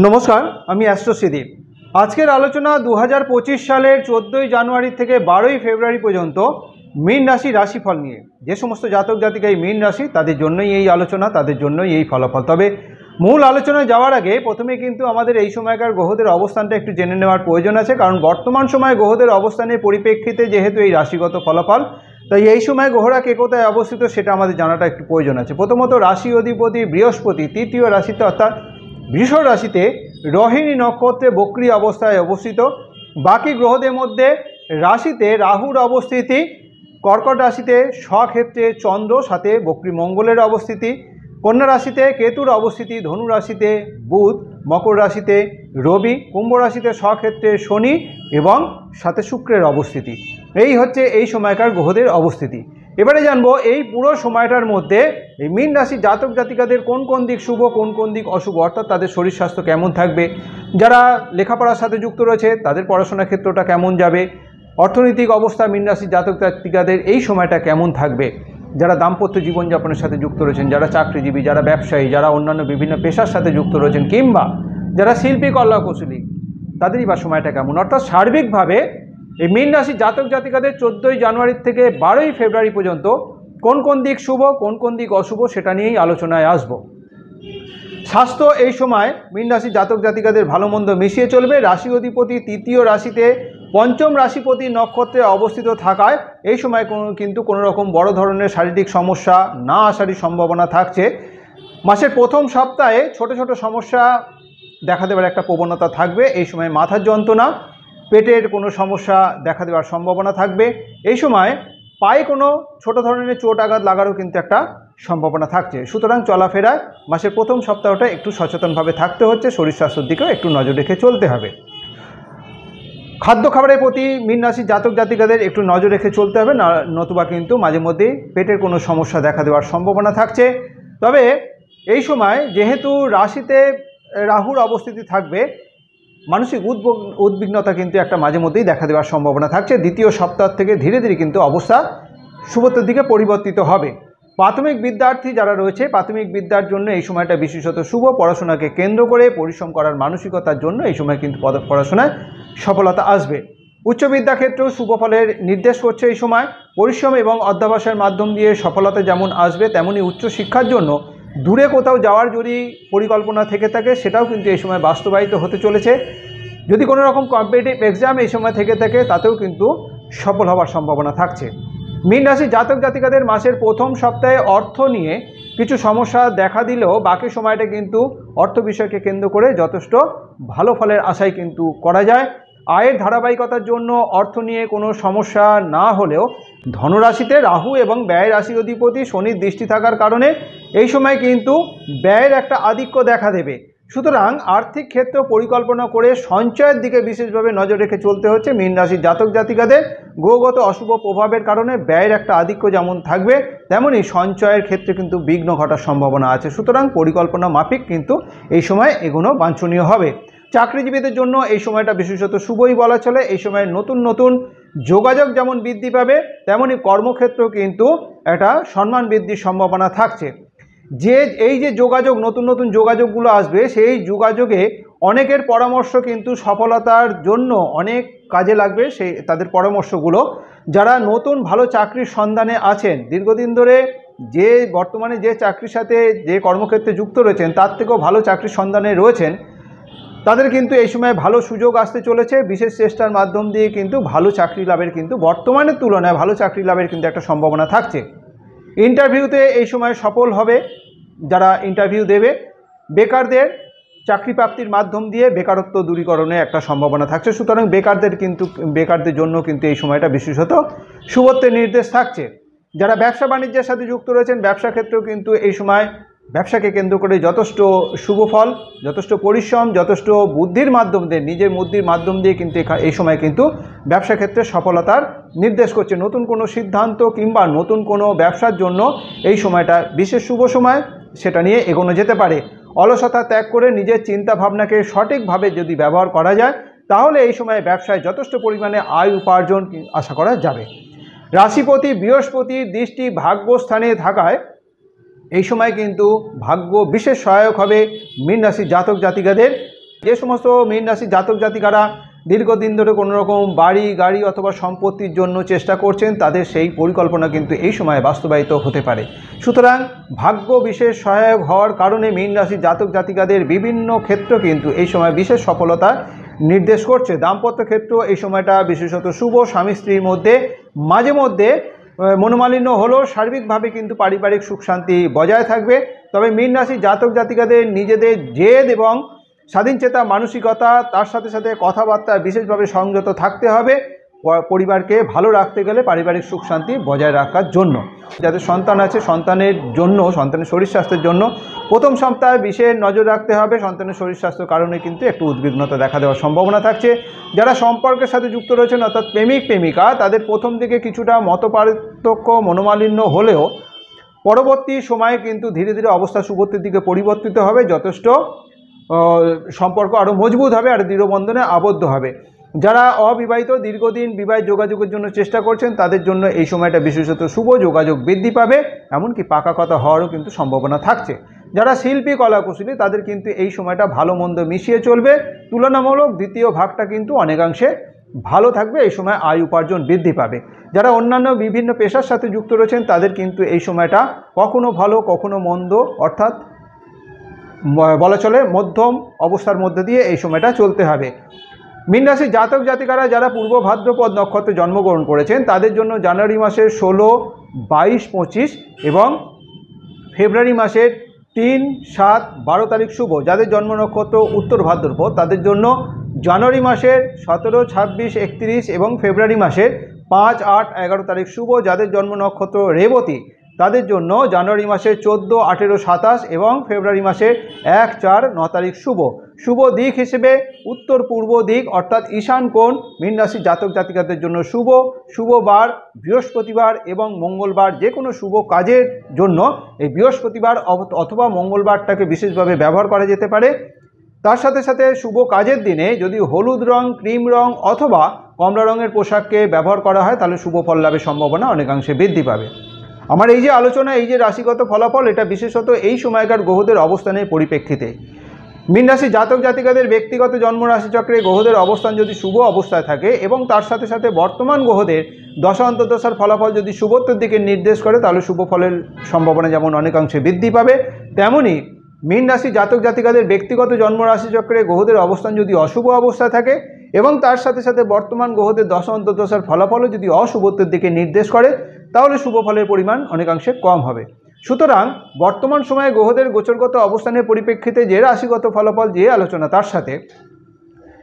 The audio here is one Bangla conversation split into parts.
নমস্কার, আমি অ্যাস্ট্রোসিদি। আজকের আলোচনা 2025 সালের 14ই জানুয়ারি থেকে 12ই ফেব্রুয়ারি পর্যন্ত মীন রাশি রাশিফল নিয়ে। যে সমস্ত জাতক জাতিকা এই মীন রাশি, তাদের জন্যই এই আলোচনা, তাদের জন্যই এই ফলাফল। তবে মূল আলোচনায় যাওয়ার আগে প্রথমে কিন্তু আমাদের এই সময়কার গ্রহদের অবস্থানটা একটু জেনে নেওয়ার প্রয়োজন আছে, কারণ বর্তমান সময়ে গ্রহদের অবস্থানের পরিপ্রেক্ষিতে যেহেতু এই রাশিগত ফলাফল, তাই এই সময় গ্রহরা কে কোথায় অবস্থিত সেটা আমাদের জানাটা একটু প্রয়োজন আছে। প্রথমত রাশি অধিপতি বৃহস্পতি তৃতীয় রাশিতে অর্থাৎ বৃষ রাশিতে রোহিণী নক্ষত্রে বক্রী অবস্থায় অবস্থিত। বাকি গ্রহদের মধ্যে রাশিতে রাহুর অবস্থিতি, কর্কট রাশিতে স্বক্ষেত্রে চন্দ্র সাথে বক্রী মঙ্গলের অবস্থিতি, কন্যা রাশিতে কেতুর অবস্থিতি, ধনু রাশিতে বুধ, মকর রাশিতে রবি, কুম্ভ রাশিতে স্বক্ষেত্রে শনি এবং সাথে শুক্রের অবস্থিতি। এই হচ্ছে এই সময়কার গ্রহদের অবস্থিতি। এবারে জানবো এই পুরো সময়টার মধ্যে এই মীন রাশির জাতক জাতিকাদের কোন কোন দিক শুভ, কোন কোন দিক অশুভ, অর্থাৎ তাদের শরীর স্বাস্থ্য কেমন থাকবে, যারা লেখাপড়ার সাথে যুক্ত রয়েছে তাদের পড়াশোনার ক্ষেত্রটা কেমন যাবে, অর্থনৈতিক অবস্থা মীন রাশির জাতক জাতিকাদের এই সময়টা কেমন থাকবে, যারা দাম্পত্য জীবনযাপনের সাথে যুক্ত রয়েছেন, যারা চাকরিজীবী, যারা ব্যবসায়ী, যারা অন্যান্য বিভিন্ন পেশার সাথে যুক্ত রয়েছেন, কিংবা যারা শিল্পী কলাকুশলী, তাদেরই বা সময়টা কেমন। অর্থাৎ সার্বিকভাবে এই মীন রাশির জাতক জাতিকাদের 14ই জানুয়ারি থেকে 12ই ফেব্রুয়ারি পর্যন্ত কোন কোন দিক শুভ, কোন কোন দিক অশুভ সেটা নিয়েই আলোচনায় আসব। স্বাস্থ্য এই সময় মীন রাশির জাতক জাতিকাদের ভালো মন্দ মিশিয়ে চলবে। রাশি অধিপতি তৃতীয় রাশিতে পঞ্চম রাশিপতি নক্ষত্রে অবস্থিত থাকায় এই সময় কিন্তু কোনো রকম বড় ধরনের শারীরিক সমস্যা না আসারই সম্ভাবনা থাকছে। মাসের প্রথম সপ্তাহে ছোট ছোট সমস্যা দেখা দেওয়ার একটা প্রবণতা থাকবে। এই সময় মাথার যন্ত্রণা, পেটের কোনো সমস্যা দেখা দেওয়ার সম্ভাবনা থাকবে। এই সময় পায়ে কোনো ছোট ধরনের চোট আঘাত লাগারও কিন্তু একটা সম্ভাবনা থাকছে। সুতরাং চলাফেরায় মাসের প্রথম সপ্তাহটা একটু সচেতনভাবে থাকতে হচ্ছে, শরীর স্বাস্থ্যের দিকেও একটু নজর রেখে চলতে হবে। খাদ্য খাবারের প্রতি মীন রাশির জাতক জাতিকাদের একটু নজর রেখে চলতে হবে, নতুবা কিন্তু মাঝে মধ্যেই পেটের কোনো সমস্যা দেখা দেওয়ার সম্ভাবনা থাকছে। তবে এই সময় যেহেতু রাশিতে রাহুর অবস্থিতি থাকবে, মানসিক উদ্বিগ্নতা কিন্তু একটা মাঝে মধ্যেই দেখা দেওয়ার সম্ভাবনা থাকছে। দ্বিতীয় সপ্তাহ থেকে ধীরে ধীরে কিন্তু অবস্থা শুভত্বের দিকে পরিবর্তিত হবে। প্রাথমিক বিদ্যার্থী যারা রয়েছে, প্রাথমিক বিদ্যার জন্য এই সময়টা বিশেষত শুভ। পড়াশোনাকে কেন্দ্র করে পরিশ্রম করার মানসিকতার জন্য এই সময় কিন্তু পড়াশোনায় সফলতা আসবে। উচ্চ বিদ্যাক্ষেত্রেও শুভ ফলের নির্দেশ করছে এই সময়। পরিশ্রম এবং অধ্যবসায়ের মাধ্যম দিয়ে সফলতা যেমন আসবে, তেমনি উচ্চ শিক্ষার জন্য দূরে কোথাও যাওয়ার যদি পরিকল্পনা থেকে থাকে সেটাও কিন্তু এই সময় বাস্তবায়িত হতে চলেছে। যদি কোনো রকম কম্পিটিটিভ এক্সাম এই সময় থেকে থাকে তাতেও কিন্তু সফল হওয়ার সম্ভাবনা থাকছে। মীন রাশির জাতক জাতিকাদের মাসের প্রথম সপ্তাহে অর্থ নিয়ে কিছু সমস্যা দেখা দিলেও বাকি সময়টা কিন্তু অর্থ বিষয়কে কেন্দ্র করে যথেষ্ট ভালো ফলের আশাই কিন্তু করা যায়। আয়ের ধারাবাহিকতার জন্য অর্থ নিয়ে কোনো সমস্যা না হলেও ধনুরাশিতে রাহু এবং ব্যয় রাশি অধিপতি শনির দৃষ্টি থাকার কারণে এই সময় কিন্তু ব্যয়ের একটা আধিক্য দেখা দেবে। সুতরাং আর্থিক ক্ষেত্র পরিকল্পনা করে সঞ্চয়ের দিকে বিশেষভাবে নজর রেখে চলতে হচ্ছে। মীন রাশির জাতক জাতিকাদের গ্রহগত অশুভ প্রভাবের কারণে ব্যয়ের একটা আধিক্য যেমন থাকবে, তেমনি সঞ্চয়ের ক্ষেত্রে কিন্তু বিঘ্ন ঘটার সম্ভাবনা আছে। সুতরাং পরিকল্পনা মাফিক কিন্তু এই সময় এগোনো বাঞ্ছনীয় হবে। চাকরিজীবীদের জন্য এই সময়টা বিশেষত শুভই বলা চলে। এই সময় নতুন নতুন যোগাযোগ যেমন বৃদ্ধি পাবে, তেমনি কর্মক্ষেত্রেও কিন্তু একটা সম্মান বৃদ্ধির সম্ভাবনা থাকছে। এই যে যোগাযোগ, নতুন নতুন যোগাযোগগুলো আসবে, সেই যোগাযোগে অনেকের পরামর্শ কিন্তু সফলতার জন্য অনেক কাজে লাগবে। সেই তাদের পরামর্শগুলো যারা নতুন ভালো চাকরির সন্ধানে আছেন, দীর্ঘদিন ধরে যে বর্তমানে যে চাকরির সাথে যে কর্মক্ষেত্রে যুক্ত রয়েছেন তার থেকেও ভালো চাকরির সন্ধানে রয়েছেন, তাদের কিন্তু এই সময় ভালো সুযোগ আসতে চলেছে। বিশেষ চেষ্টার মাধ্যম দিয়ে কিন্তু ভালো চাকরি লাভের কিন্তু বর্তমানের তুলনায় ভালো চাকরি লাভের কিন্তু একটা সম্ভাবনা থাকছে। ইন্টারভিউতে এই সময় সফল হবে যারা ইন্টারভিউ দেবে। বেকারদের চাকরি প্রাপ্তির মাধ্যম দিয়ে বেকারত্ব দূরীকরণে একটা সম্ভাবনা থাকছে। সুতরাং বেকারদের জন্য কিন্তু এই সময়টা বিশেষত শুভত্বের নির্দেশ থাকছে। যারা ব্যবসা বাণিজ্যের সাথে যুক্ত রয়েছেন, ব্যবসা ক্ষেত্রেও কিন্তু এই সময় ব্যবসাকে কেন্দ্র করে যথেষ্ট শুভ ফল, যথেষ্ট পরিশ্রম, যথেষ্ট বুদ্ধির মাধ্যম দিয়ে, নিজের বুদ্ধির মাধ্যম দিয়ে কিন্তু এই সময় কিন্তু ব্যবসা ক্ষেত্রে সফলতার নির্দেশ করছে। নতুন কোনো সিদ্ধান্ত কিংবা নতুন কোনো ব্যবসার জন্য এই সময়টা বিশেষ শুভ সময়, সেটা নিয়ে এগোনো যেতে পারে। অলসতা ত্যাগ করে নিজের চিন্তা ভাবনাকে সঠিকভাবে যদি ব্যবহার করা যায়, তাহলে এই সময় ব্যবসায় যথেষ্ট পরিমাণে আয় উপার্জন আশা করা যাবে। রাশিপতি বৃহস্পতির দৃষ্টি ভাগ্যস্থানে থাকায় এই সময় কিন্তু ভাগ্য বিশেষ সহায়ক হবে মীন রাশির জাতক জাতিকাদের। যে সমস্ত মীন রাশির জাতক জাতিকারা দীর্ঘদিন ধরে কোনো রকম বাড়ি গাড়ি অথবা সম্পত্তির জন্য চেষ্টা করছেন, তাদের সেই পরিকল্পনা কিন্তু এই সময় বাস্তবায়িত হতে পারে। সুতরাং ভাগ্য বিশেষ সহায়ক হওয়ার কারণে মীন রাশির জাতক জাতিকাদের বিভিন্ন ক্ষেত্র কিন্তু এই সময় বিশেষ সফলতা নির্দেশ করছে। দাম্পত্য ক্ষেত্র এই সময়টা বিশেষত শুভ। স্বামী স্ত্রীর মধ্যে মাঝে মধ্যে মনোমালিন্য হলেও সার্বিকভাবে কিন্তু পারিবারিক সুখ শান্তি বজায় থাকবে। তবে মীন রাশির জাতক জাতিকাদের নিজেদের জেদ এবং স্বাধীনচেতা মানসিকতা, তার সাথে সাথে কথাবার্তা বিশেষভাবে সংযত থাকতে হবে পরিবারকে ভালো রাখতে গেলে, পারিবারিক সুখ শান্তি বজায় রাখার জন্য। যাদের সন্তান আছে সন্তানের জন্য, সন্তানের শরীর স্বাস্থ্যের জন্য প্রথম সপ্তাহে বিশেষ নজর রাখতে হবে। সন্তানের শরীর স্বাস্থ্যের কারণে কিন্তু একটু উদ্বিগ্নতা দেখা দেওয়ার সম্ভাবনা থাকছে। যারা সম্পর্কের সাথে যুক্ত রয়েছেন অর্থাৎ প্রেমিক প্রেমিকা, তাদের প্রথম দিকে কিছুটা মতপার্থক্য মনোমালিন্য হলেও পরবর্তী সময়ে কিন্তু ধীরে ধীরে অবস্থা শুভত্বের দিকে পরিবর্তিত হবে। যথেষ্ট সম্পর্ক আরও মজবুত হবে আর দৃঢ়বন্ধনে আবদ্ধ হবে। যারা অবিবাহিত দীর্ঘদিন বিবাহ যোগাযোগের জন্য চেষ্টা করছেন, তাদের জন্য এই সময়টা বিশেষত শুভ। যোগাযোগ বৃদ্ধি পাবে, এমনকি পাকা কথা হওয়ারও কিন্তু সম্ভাবনা থাকছে। যারা শিল্পী কলাকুশলী, তাদের কিন্তু এই সময়টা ভালো মন্দ মিশিয়ে চলবে। তুলনামূলক দ্বিতীয় ভাগটা কিন্তু অনেকাংশে ভালো থাকবে। এই সময় আয় উপার্জন বৃদ্ধি পাবে। যারা অন্যান্য বিভিন্ন পেশার সাথে যুক্ত রয়েছেন, তাদের কিন্তু এই সময়টা কখনো ভালো কখনো মন্দ, অর্থাৎ বলা চলে মধ্যম অবস্থার মধ্যে দিয়ে এই সময়টা চলতে হবে। মীন রাশির জাতক জাতিকারা যারা পূর্ব ভাদ্রপদ নক্ষত্রে জন্মগ্রহণ করেছেন, তাদের জন্য জানুয়ারি মাসের 16, 22, 25 এবং ফেব্রুয়ারি মাসের 3, 7, 12 তারিখ শুভ। যাদের জন্ম নক্ষত্র উত্তর ভাদ্রপদ, তাদের জন্য জানুয়ারি মাসের 17, 26, 31 এবং ফেব্রুয়ারি মাসের 5, 8, 11 তারিখ শুভ। যাদের জন্ম নক্ষত্র রেবতী, তাদের জন্য জানুয়ারি মাসের 14, 18, 27 এবং ফেব্রুয়ারি মাসের 1, 4, 9 তারিখ শুভ। শুভ দিক হিসেবে উত্তর পূর্ব দিক অর্থাৎ ঈশান কোণ মীন রাশির জাতক জাতিকাদের জন্য শুভ। শুভ বার বৃহস্পতিবার এবং মঙ্গলবার। যে কোনো শুভ কাজের জন্য এই বৃহস্পতিবার অথবা মঙ্গলবারটাকে বিশেষভাবে ব্যবহার করা যেতে পারে। তার সাথে সাথে শুভ কাজের দিনে যদি হলুদ রং, ক্রিম রং অথবা কমলা রঙের পোশাককে ব্যবহার করা হয়, তাহলে শুভ ফল লাভের সম্ভাবনা অনেকাংশে বৃদ্ধি পাবে। আমার এই যে আলোচনা, এই যে রাশিগত ফলাফল, এটা বিশেষত এই সময়কার গ্রহদের অবস্থানের পরিপ্রেক্ষিতে। মীন রাশি জাতক জাতিকাদের ব্যক্তিগত জন্ম রাশিচক্রে গ্রহদের অবস্থান যদি শুভ অবস্থায় থাকে এবং তার সাথে সাথে বর্তমান গ্রহদের দশা অন্তর্দশার ফলাফল যদি শুভত্বের দিকে নির্দেশ করে, তাহলে শুভ ফলের সম্ভাবনা যেমন অনেকাংশে বৃদ্ধি পাবে, তেমনই মীন রাশি জাতক জাতিকাদের ব্যক্তিগত জন্ম রাশিচক্রে গ্রহদের অবস্থান যদি অশুভ অবস্থায় থাকে এবং তার সাথে সাথে বর্তমান গ্রহদের দশা অন্তর্দশার ফলাফলও যদি অশুভত্বের দিকে নির্দেশ করে, তাহলে শুভ ফলের পরিমাণ অনেকাংশে কম হবে। সুতরাং বর্তমান সময়ে গ্রহদের গোচরগত অবস্থানের পরিপ্রেক্ষিতে যে রাশিগত ফলাফল, যে আলোচনা, তার সাথে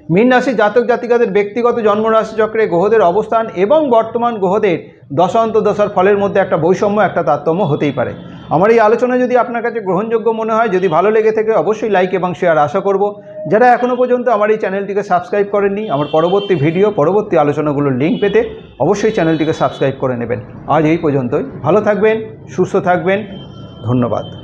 মীন রাশি জাতক জাতিকাদের ব্যক্তিগত জন্ম রাশিচক্রে গ্রহদের অবস্থান এবং বর্তমান গ্রহদের দশা অন্তর্দশার ফলের মধ্যে একটা বৈষম্য, একটা তারতম্য হতেই পারে। আমার এই আলোচনা যদি আপনার কাছে গ্রহণযোগ্য মনে হয়, যদি ভালো লেগে থাকে, অবশ্যই লাইক এবং শেয়ার আশা করব। যারা এখনও পর্যন্ত আমার এই চ্যানেলটিকে সাবস্ক্রাইব করেননি, আমার পরবর্তী ভিডিও, পরবর্তী আলোচনাগুলোর লিঙ্ক পেতে অবশ্যই চ্যানেলটিকে সাবস্ক্রাইব করে নেবেন। আজ এই পর্যন্তই। ভালো থাকবেন, সুস্থ থাকবেন। ধন্যবাদ।